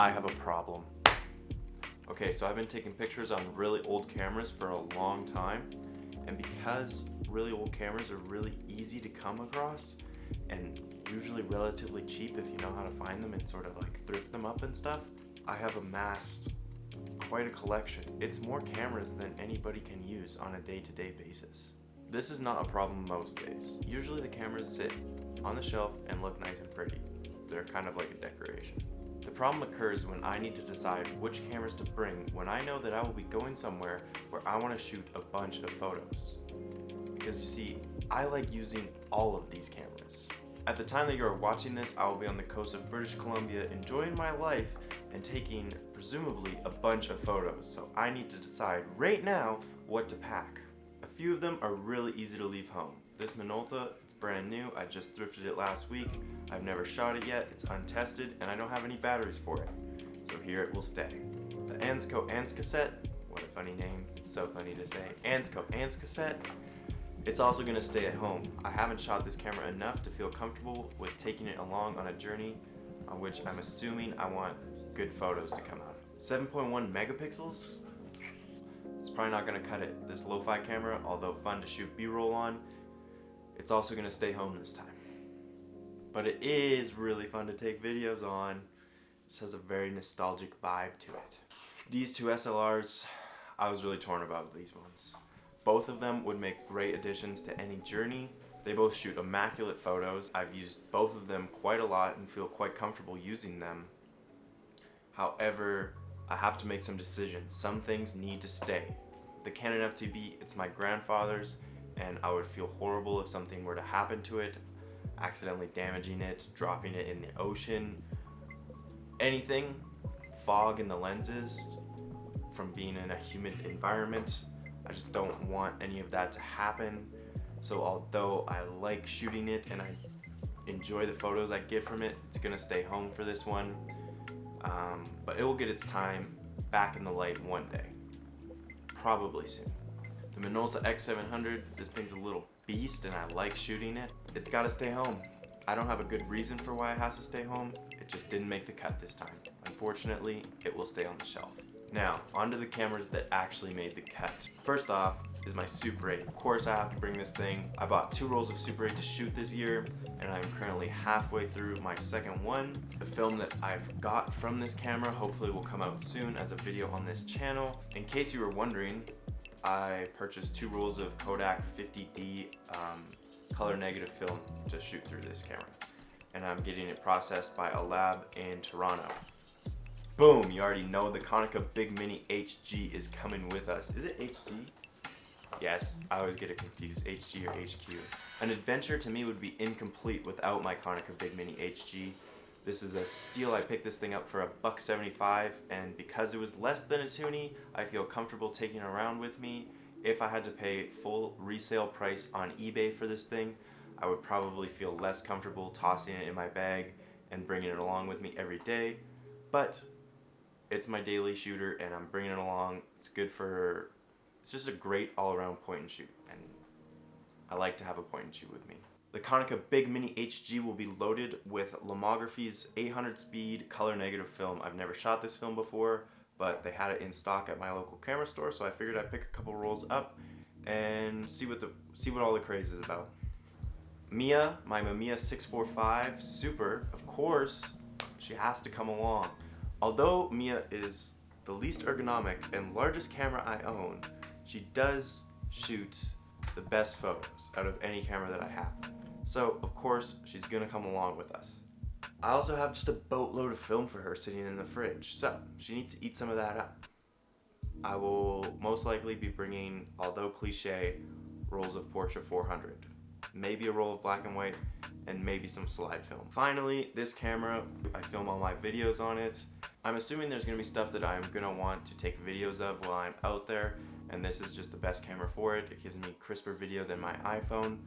I have a problem. Okay, so I've been taking pictures on really old cameras for a long time, and because really old cameras are really easy to come across and usually relatively cheap if you know how to find them and sort of like thrift them up and stuff, I have amassed quite a collection. It's more cameras than anybody can use on a day-to-day basis. This is not a problem most days. Usually the cameras sit on the shelf and look nice and pretty. They're kind of like a decoration. The problem occurs when I need to decide which cameras to bring when I know that I will be going somewhere where I want to shoot a bunch of photos. Because you see, I like using all of these cameras. At the time that you are watching this, I will be on the coast of British Columbia enjoying my life and taking presumably a bunch of photos. So I need to decide right now what to pack. A few of them are really easy to leave home. This Minolta, it's brand new. I just thrifted it last week. I've never shot it yet. It's untested and I don't have any batteries for it. So here it will stay. The Ansco Anscassette, what a funny name. It's so funny to say. Ansco Anscassette. It's also going to stay at home. I haven't shot this camera enough to feel comfortable with taking it along on a journey on which I'm assuming I want good photos to come out. 7.1 megapixels? It's probably not going to cut it. This lo-fi camera, although fun to shoot B-roll on, it's also going to stay home this time. But it is really fun to take videos on. It just has a very nostalgic vibe to it. These two SLRs, I was really torn about these ones. Both of them would make great additions to any journey. They both shoot immaculate photos. I've used both of them quite a lot and feel quite comfortable using them. However, I have to make some decisions. Some things need to stay. The Canon FTB, it's my grandfather's, and I would feel horrible if something were to happen to it, accidentally damaging it, dropping it in the ocean, anything, fog in the lenses from being in a humid environment. I just don't want any of that to happen. So although I like shooting it and I enjoy the photos I get from it, it's gonna stay home for this one. But it will get its time back in the light one day. Probably soon. The Minolta X700, this thing's a little beast and I like shooting it. It's gotta stay home. I don't have a good reason for why it has to stay home. It just didn't make the cut this time. Unfortunately, it will stay on the shelf. Now, onto the cameras that actually made the cut. First off is my Super 8. Of course I have to bring this thing. I bought 2 rolls of Super 8 to shoot this year, and I'm currently halfway through my second one. The film that I've got from this camera hopefully will come out soon as a video on this channel. In case you were wondering, I purchased 2 rolls of Kodak 50D color negative film to shoot through this camera. And I'm getting it processed by a lab in Toronto. Boom, you already know the Konica Big Mini HG is coming with us. Is it HG? Yes, I always get it confused, HG or HQ. An adventure to me would be incomplete without my Konica Big Mini HG. This is a steal. I picked this thing up for $1.75, and because it was less than a toonie, I feel comfortable taking it around with me. If I had to pay full resale price on eBay for this thing, I would probably feel less comfortable tossing it in my bag and bringing it along with me every day. But it's my daily shooter and I'm bringing it along. It's good for, it's just a great all-around point and shoot, and I like to have a point and shoot with me. The Konica Big Mini HG will be loaded with Lomography's 800 speed color negative film. I've never shot this film before, but they had it in stock at my local camera store, so I figured I'd pick a couple rolls up and see what all the craze is about. Mia, my Mamiya 645 Super, of course, she has to come along. Although Mia is the least ergonomic and largest camera I own, she does shoot the best photos out of any camera that I have. So, of course, she's gonna come along with us. I also have just a boatload of film for her sitting in the fridge, so she needs to eat some of that up. I will most likely be bringing, although cliche, rolls of Portra 400. Maybe a roll of black and white, and maybe some slide film. Finally, this camera, I film all my videos on it. I'm assuming there's gonna be stuff that I'm gonna want to take videos of while I'm out there, and this is just the best camera for it. It gives me crisper video than my iPhone,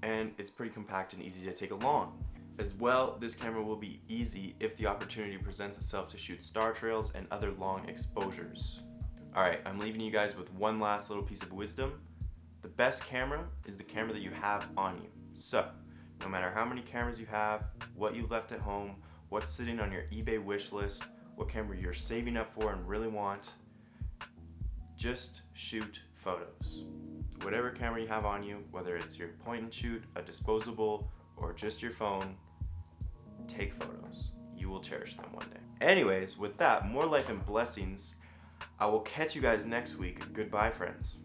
and it's pretty compact and easy to take along. As well, this camera will be easy if the opportunity presents itself to shoot star trails and other long exposures. Alright, I'm leaving you guys with one last little piece of wisdom. The best camera is the camera that you have on you. So, no matter how many cameras you have, what you've left at home, what's sitting on your eBay wish list, what camera you're saving up for and really want. Just shoot photos. Whatever camera you have on you, whether it's your point and shoot, a disposable, or just your phone, take photos. You will cherish them one day. Anyways, with that, more life and blessings. I will catch you guys next week. Goodbye, friends.